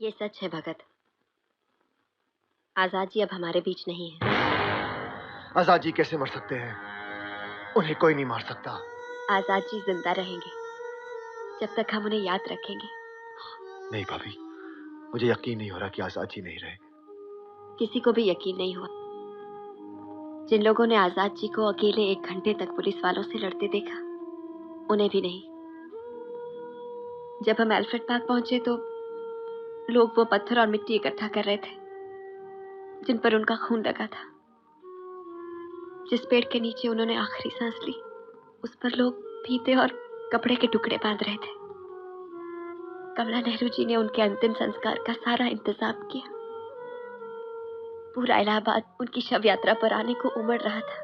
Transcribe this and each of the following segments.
ये सच है भगत। आजाद जी अब हमारे बीच नहीं है। आजाद जी कैसे मर सकते हैं? उन्हें कोई नहीं मार सकता। आजाद जी जिंदा रहेंगे जब तक हम उन्हें याद रखेंगे। नहीं भाभी, मुझे यकीन नहीं हो रहा कि आजाद जी नहीं रहे। किसी को भी यकीन नहीं हुआ। जिन लोगों ने आजाद जी को अकेले 1 घंटे तक पुलिस वालों से लड़ते देखा, उन्हें भी नहीं। जब हम एल्फ्रेड पार्क पहुंचे तो लोग वो पत्थर और मिट्टी इकट्ठा कर रहे थे जिन पर उनका खून लगा था। जिस पेड़ के नीचे उन्होंने आखिरी सांस ली, उस पर लोग फीते और कपड़े के टुकड़े बांध रहे थे। कमला नेहरू जी ने उनके अंतिम संस्कार का सारा इंतजाम किया। पूरा इलाहाबाद उनकी शव यात्रा पर आने को उमड़ रहा था।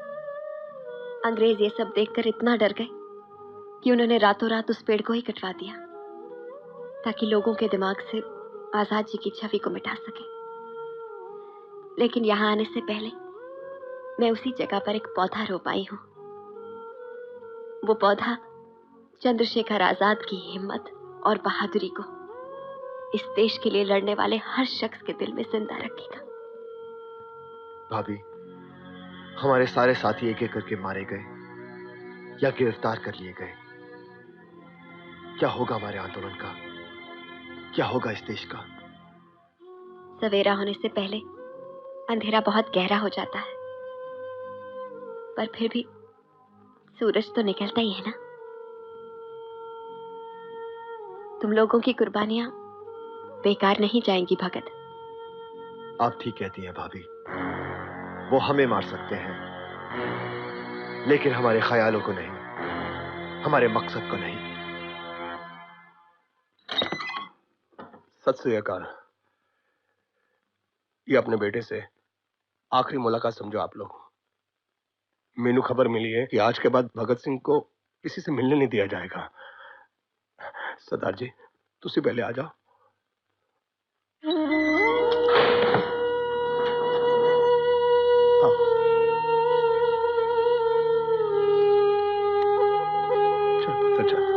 अंग्रेज ये सब देखकर इतना डर गए कि उन्होंने रातों रात उस पेड़ को ही कटवा दिया ताकि लोगों के दिमाग से आजाद जी की छवि को मिटा सके। लेकिन यहां आने से पहले मैं उसी जगह पर एक पौधा रोप आई हूं। वो पौधा चंद्रशेखर आजाद की हिम्मत और बहादुरी को इस देश के लिए लड़ने वाले हर शख्स के दिल में जिंदा रखेगा। भाभी, हमारे सारे साथी एक एक करके मारे गए या गिरफ्तार कर लिए गए। क्या होगा हमारे आंदोलन का? क्या होगा इस देश का? सवेरा होने से पहले अंधेरा बहुत गहरा हो जाता है, पर फिर भी सूरज तो निकलता ही है ना। तुम लोगों की कुर्बानियां बेकार नहीं जाएंगी भगत। आप ठीक कहती हैं भाभी। वो हमें मार सकते हैं, लेकिन हमारे ख्यालों को नहीं, हमारे मकसद को नहीं। सत श्री अकाल। ये अपने बेटे से आखिरी मुलाकात समझो आप लोग। मेनू खबर मिली है कि आज के बाद भगत सिंह को किसी से मिलने नहीं दिया जाएगा। सरदार जी, तुसी पहले आ जाओ। चल पुत्र चल।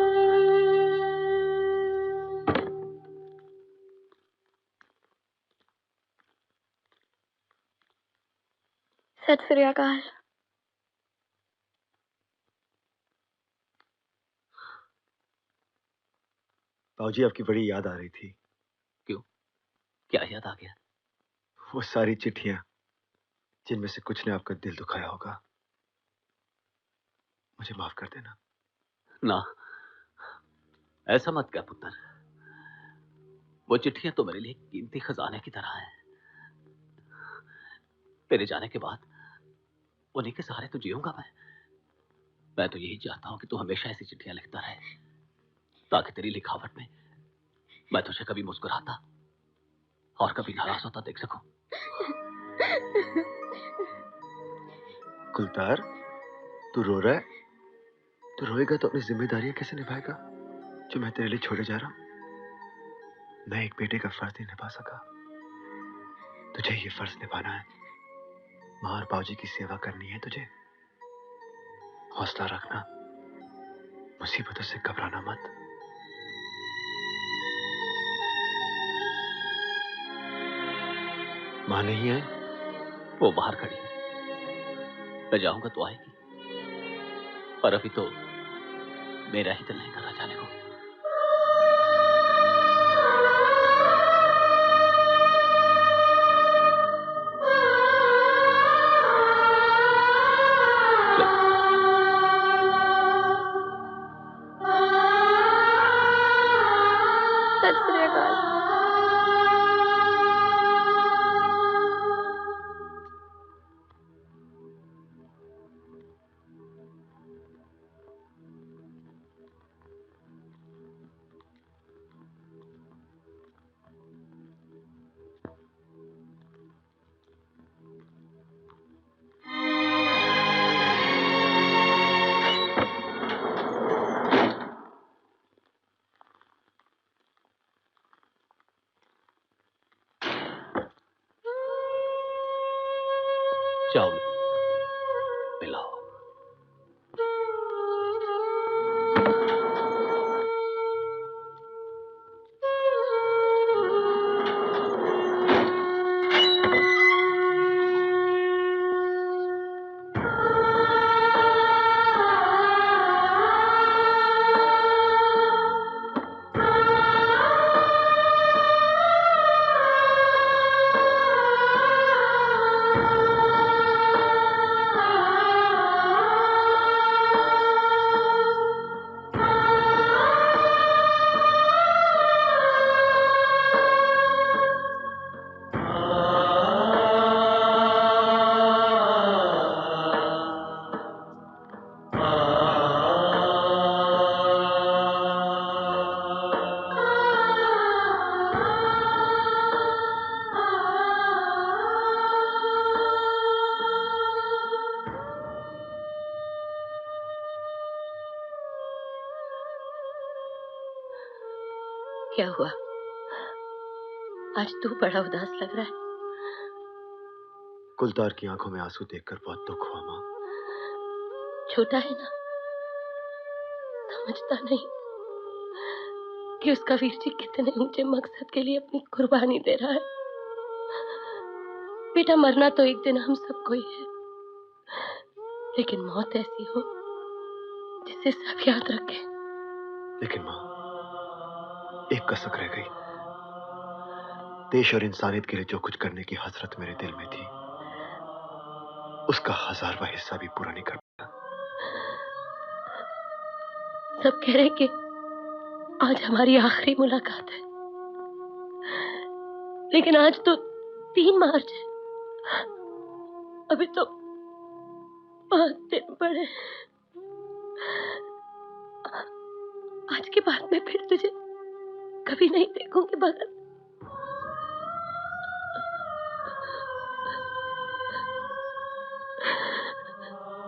सत श्री अकाल। बाबूजी, आपकी बड़ी याद आ रही थी। क्यों? क्या याद आ गया? वो सारी चिट्ठियां जिनमें से कुछ ने आपका दिल दुखाया होगा। मुझे माफ कर देना। ना, ऐसा मत कर पुत्र। वो चिट्ठियां तो मेरे लिए कीमती खजाने की तरह हैं। तेरे जाने के बाद उन्हीं के सहारे तो जीऊंगा मैं तो यही चाहता हूं कि तू हमेशा ऐसी चिट्ठियां लिखता रहे, ताकि तेरी लिखावट में मैं तुझे कभी मुस्कुराता और कभी नाराज होता देख सकूं। गुलजार, तू रो रहा है? तू रोएगा तो अपनी जिम्मेदारियां कैसे निभाएगा जो मैं तेरे लिए छोड़े जा रहा हूं? मैं एक बेटे का फर्ज नहीं निभा सका, तुझे ये फर्ज निभाना है। मां और बाबूजी की सेवा करनी है तुझे। हौसला रखना, मुसीबतों से घबराना मत। मां नहीं है? वो बाहर खड़ी है। मैं जाऊंगा तो आएगी, पर अभी तो मेरा ही दिल नहीं कर रहा जाने को। सत श्री अकाल। जाओ मिलाओ। क्या हुआ? आज तू बड़ा उदास लग रहा है। कुलतार की आंखों में आंसू देखकर बहुत दुख हुआ माँ। छोटा है ना, समझता नहीं कि उसका वीर जी कितने ऊंचे मकसद के लिए अपनी कुर्बानी दे रहा है। बेटा, मरना तो एक दिन हम सबको ही है, लेकिन मौत ऐसी हो जिसे सब याद रखें। लेकिन माँ, एक कसक रह गई। देश और इंसानियत के लिए जो कुछ करने की हसरत मेरे दिल में थी, उसका 1000वां हिस्सा भी पूरा नहीं कर पाया। सब कह रहे कि आज हमारी आखिरी मुलाकात है, लेकिन आज तो 3 मार्च है। अभी तो 5 दिन पड़े। आज के बाद मैं फिर तुझे कभी नहीं देखूंगी भगत।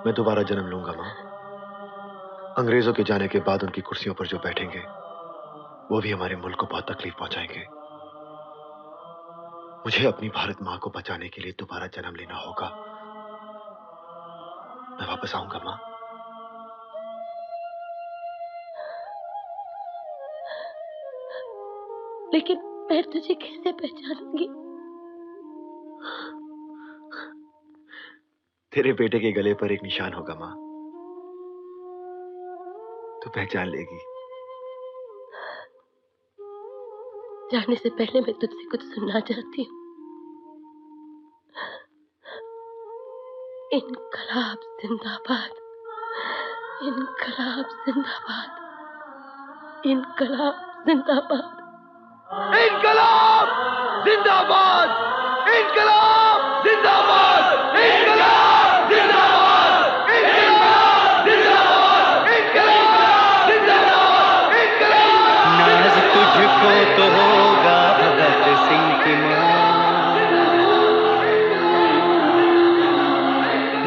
मैं दोबारा जन्म लूंगा माँ। अंग्रेजों के जाने के बाद उनकी कुर्सियों पर जो बैठेंगे, वो भी हमारे मुल्क को बहुत तकलीफ पहुंचाएंगे। मुझे अपनी भारत माँ को बचाने के लिए दोबारा जन्म लेना होगा। मैं वापस आऊंगा माँ। लेकिन मैं तुझे कैसे पहचानूंगी? तेरे बेटे के गले पर एक निशान होगा माँ, तू पहचान लेगी। जाने से पहले मैं तुझसे कुछ सुनना चाहती हूँ। इनकलाब जिंदाबाद, इनकलाब जिंदाबाद, इनकलाब जिंदाबाद, इनकलाब जिंदाबाद, इनकलाब जिंदाबाद, इनकलाब जिंदाबाद, इनकलाब जिंदाबाद, इनकलाब जिंदाबाद, इनकलाब। नाज तुझको तो होगा भगत सिंह की माँ,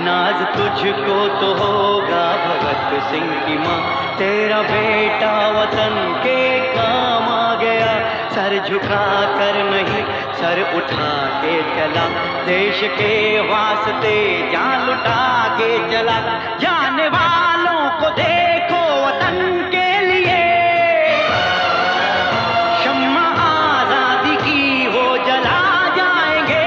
नाज तुझको तो होगा भगत सिंह की माँ। तेरा बेटा वतन के काम आ गया, सर झुका कर नहीं सर उठा के चला, देश के वास्ते जान लुटा के चला। जाने वालों को देखो वतन के लिए, शम्मा आजादी की वो जला जाएंगे।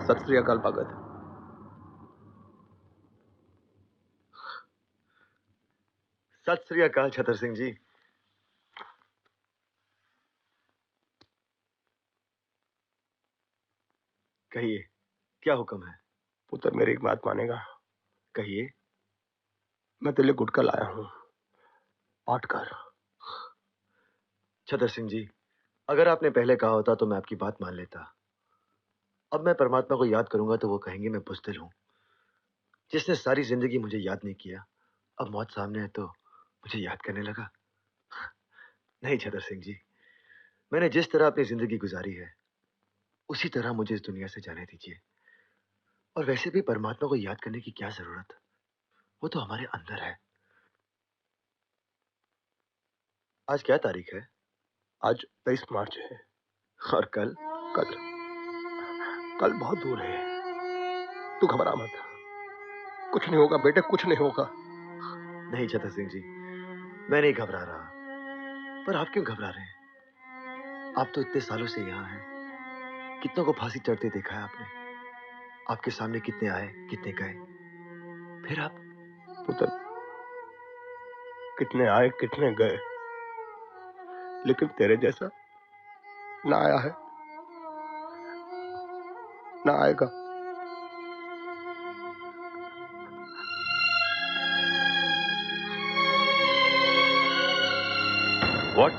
सत श्री अकाल भगत। सत श्री अकाल छतर सिंह जी। कहिए, क्या हुक्म है? पुत्र, मेरी एक बात मानेगा? कहिए। मैं तेरे लिए गुटका लाया हूं, पाट कर। छतर सिंह जी, अगर आपने पहले कहा होता तो मैं आपकी बात मान लेता। अब मैं परमात्मा को याद करूंगा तो वो कहेंगे मैं बुज़दिल हूं, जिसने सारी जिंदगी मुझे याद नहीं किया, अब मौत सामने है तो मुझे याद करने लगा। नहीं छतर सिंह जी, मैंने जिस तरह अपनी जिंदगी गुजारी है, उसी तरह मुझे इस दुनिया से जाने दीजिए। और वैसे भी परमात्मा को याद करने की क्या जरूरत, वो तो हमारे अंदर है। आज क्या तारीख है? आज 23 मार्च है। और कल? कल बहुत दूर है। तू घबरा मत, कुछ नहीं होगा बेटे, कुछ नहीं होगा। नहीं छतर सिंह जी, मैं नहीं घबरा रहा। पर आप क्यों घबरा रहे हैं? आप तो इतने सालों से यहां हैं, कितनों को फांसी चढ़ते देखा है आपने। आपके सामने कितने आए, कितने गए, फिर आप। पुत्र, कितने आए कितने गए, लेकिन तेरे जैसा ना आया है ना आएगा। व्हाट?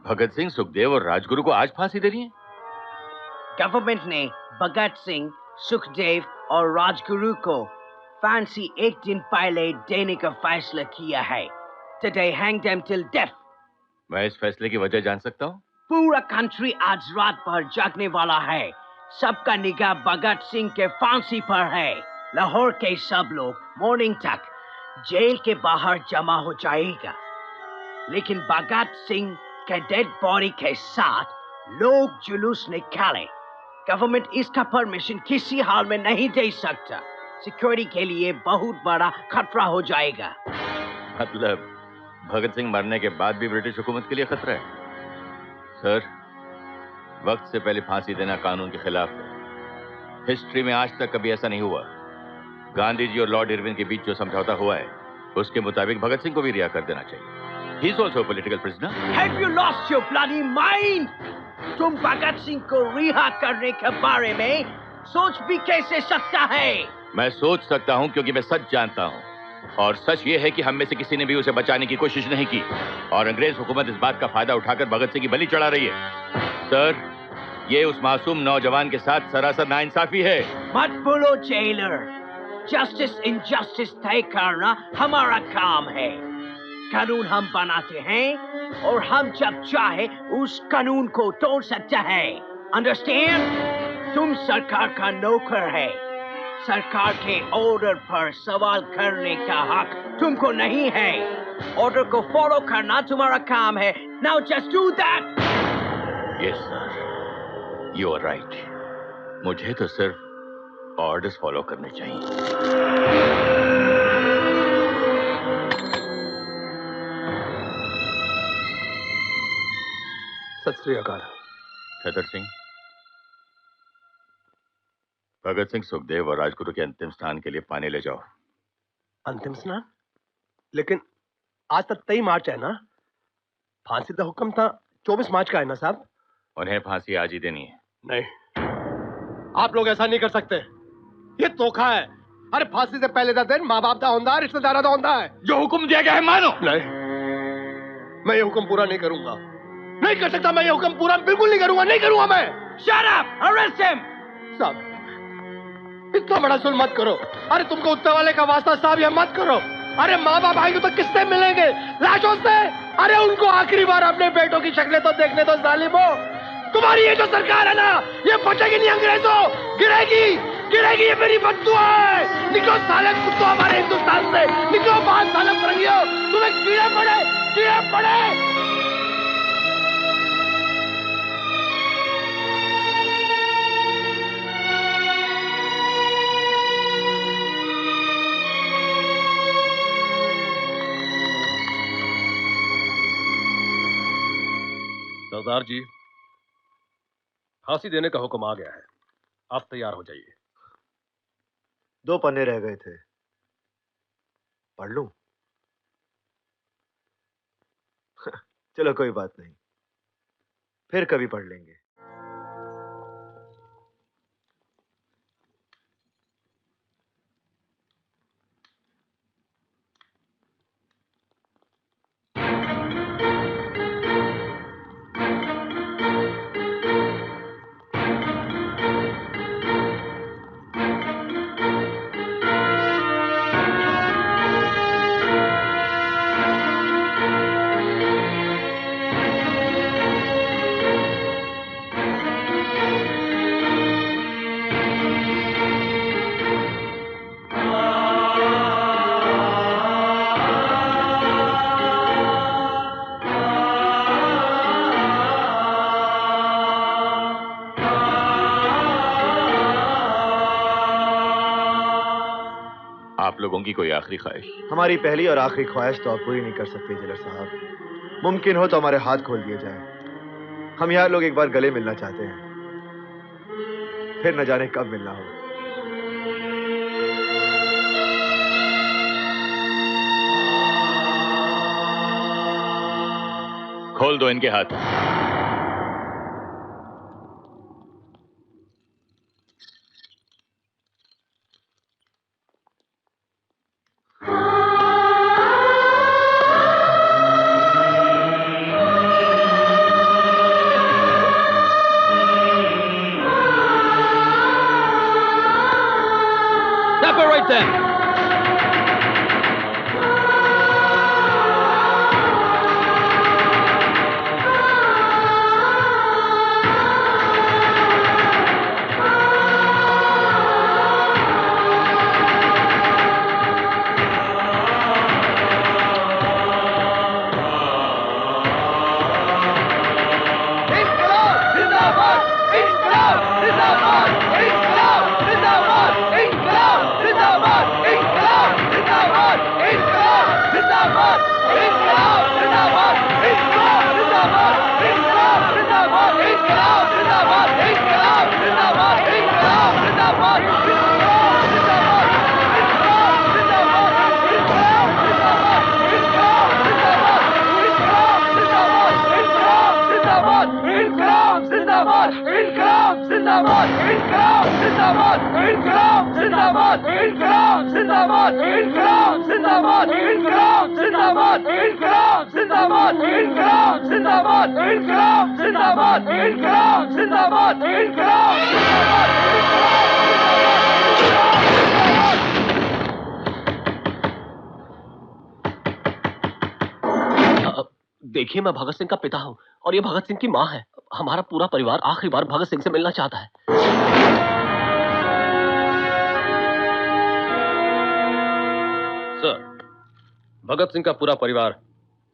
भगत सिंह, सुखदेव और राजगुरु को आज फांसी दे रही है? गवर्नमेंट ने भगत सिंह, सुखदेव और राजगुरु को फांसी एक दिन पहले देने का फैसला किया है। Today hang them till death. मैं इस फैसले की वजह जान सकता हूँ? पूरा कंट्री आज रात भर जागने वाला है। सबका निगाह भगत सिंह के फांसी पर है। लाहौर के सब लोग मॉर्निंग तक जेल के बाहर जमा हो जाएगा, लेकिन भगत सिंह के डेड बॉडी के साथ लोग जुलूस निकाले। गवर्नमेंट इसका परमिशन किसी हाल में नहीं दे सकता। सिक्योरिटी के लिए बहुत बड़ा खतरा हो जाएगा। मतलब भगत सिंह मरने के बाद भी ब्रिटिश हुकूमत के लिए खतरा है? सर, वक्त से पहले फांसी देना कानून के खिलाफ है। हिस्ट्री में आज तक कभी ऐसा नहीं हुआ। गांधी जी और लॉर्ड इरविन के बीच जो समझौता हुआ है, उसके मुताबिक भगत सिंह को भी रिहा कर देना चाहिए। He is also a political prisoner. Have you lost your bloody mind? तुम भगत सिंह को रिहा करने के बारे में सोच भी कैसे सकता है? मैं सोच सकता हूं क्योंकि मैं सच जानता हूं, और सच ये है कि हम में से किसी ने भी उसे बचाने की कोशिश नहीं की, और अंग्रेज हुकूमत इस बात का फायदा उठाकर भगत सिंह की बलि चढ़ा रही है। सर, ये उस मासूम नौजवान के साथ सरासर नाइंसाफी है। मत बोलो जेलर। जस्टिस इनजस्टिस तय करना हमारा काम है। कानून हम बनाते हैं और हम जब चाहे उस कानून को तोड़ सकते हैं। अंडरस्टैंड? तुम सरकार का नौकर है। सरकार के ऑर्डर पर सवाल करने का हक तुमको नहीं है। ऑर्डर को फॉलो करना तुम्हारा काम है। Now just do that. Yes sir, you are right. मुझे तो सिर्फ ऑर्डर्स फॉलो करने चाहिए। सत श्री अकाल। छतर सिंह, भगत सिंह, सुखदेव और राजगुरु के अंतिम स्नान के लिए पानी ले जाओ। अंतिम स्नान? लेकिन आज तक 23 मार्च है ना? फांसी का हुक्म था 24 मार्च का है ना साहब? उन्हें फांसी आज ही देनी है। नहीं, आप लोग ऐसा नहीं कर सकते। ये धोखा है। अरे फांसी से पहले का दिन माँ बाप का होता है, रिश्तेदार का होता है। जो हुक्म दिया गया है मानो। नहीं, मैं ये हुक्म पूरा नहीं करूंगा। नहीं कर सकता मैं ये हुक्म पूरा, बिल्कुल नहीं करूंगा, नहीं करूंगा मैं। Shut up! Arrest him! साहब, इतना बड़ा जुल्म मत करो। अरे तुमको उत्तर वाले का वास्ता साहब, ये मत करो। अरे माँ बाप आएंगे तो किससे मिलेंगे? लाशों से। अरे उनको आखिरी बार अपने बेटों की शक्लें तो देखने दो जालिमो। तुम्हारी ये जो सरकार है ना, ये बचेगी नहीं अंग्रेजों, गिरेगी, गिरेगी। ये मेरी बद्दुआ है। निकलो साले कुत्तों हमारे हिंदुस्तान से, निकलो बाहर साले फरंगियों। तुम्हें कीड़े पड़े, कीड़े पड़े। सरदार जी, फांसी देने का हुक्म आ गया है। आप तैयार हो जाइए। 2 पन्ने रह गए थे, पढ़ लूं? चलो कोई बात नहीं, फिर कभी पढ़ लेंगे। आप लोगों की कोई आखिरी ख्वाहिश? हमारी पहली और आखिरी ख्वाहिश तो आप पूरी नहीं कर सकते जेलर साहब। मुमकिन हो तो हमारे हाथ खोल दिए जाए। हम यहाँ लोग एक बार गले मिलना चाहते हैं। फिर न जाने कब मिलना हो। खोल दो इनके हाथ। Separate them! देखिए, मैं भगत सिंह का पिता हूं और ये भगत सिंह की मां है। हमारा पूरा परिवार आखिरी बार भगत सिंह से मिलना चाहता है। सर, भगत सिंह का पूरा परिवार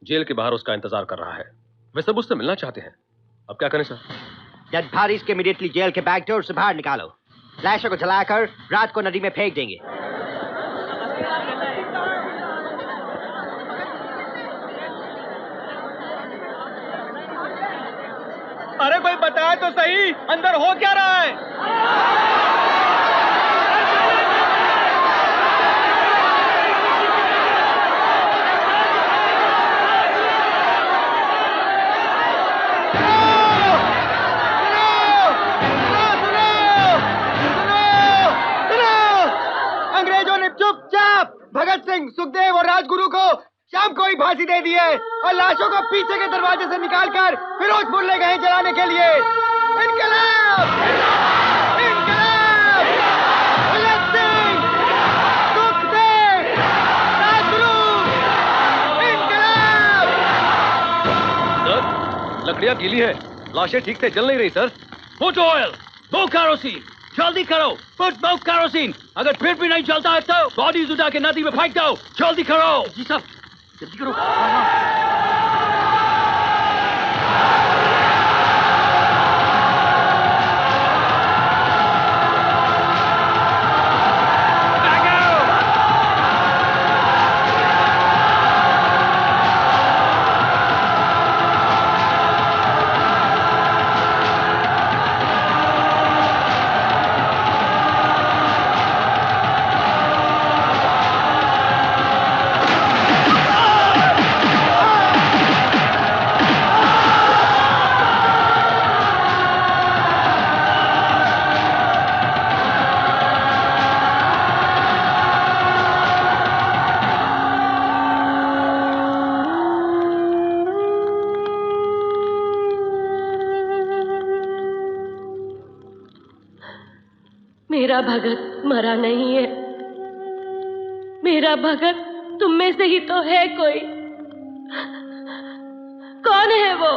जेल के बाहर उसका इंतजार कर रहा है। वे सब उससे मिलना चाहते हैं। अब क्या करें सर? डेड बॉडीज के इमीडिएटली जेल के बैक डोर से बाहर निकालो। लाशों को जलाकर रात को नदी में फेंक देंगे। अरे कोई बताए तो सही, अंदर हो क्या रहा है? अंग्रेजों ने चुपचाप भगत सिंह, सुखदेव और राजगुरु को शाम को ही फांसी दे दी है और लाशों को पीछे के दरवाजे से निकालकर फिरोजपुर ले गए जलाने के लिए। इनकलाब! इनकलाब! भगत सिंह, सुखदेव, राजगुरु, इनकलाब! सर, लकड़ियां गीली है, लाशें ठीक से जल नहीं रही सर। पुट ऑयल, दो केरोसिन, जल्दी करो। पुट दो केरोसिन। अगर फिर भी नहीं चलता है तो बॉडीज उठा के नदी में फेंक दो। जल्दी करो। जी साहब, जल्दी करो। मेरा भगत मरा नहीं है। मेरा भगत तुम में से ही तो है कोई। कौन है वो?